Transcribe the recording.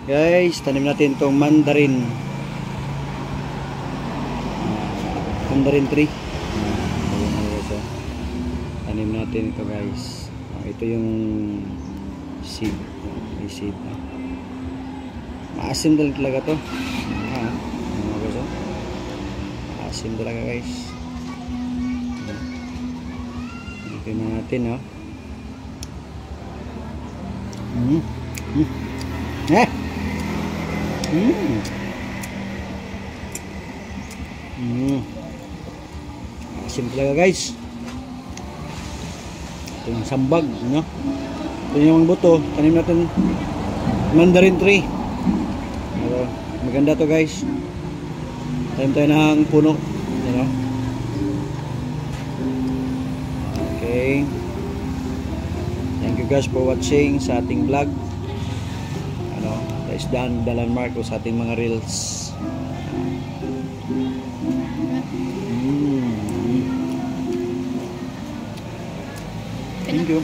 Guys, tanim natin itong mandarin. Mandarin tree. Tanim natin ito guys. Ito yung seed. May seed. Maasim talaga to. Maasim talaga guys. Ito na natin, no? Asim talaga guys. Ito yung sambag, no? Ito yung buto. Tanim natin mandarin tree. Maganda to guys. Tanim tayo ng puno, you know? Okay. Thank you guys for watching sa ating vlog. Isdaan the landmark ko sa ating mga reels. Thank you.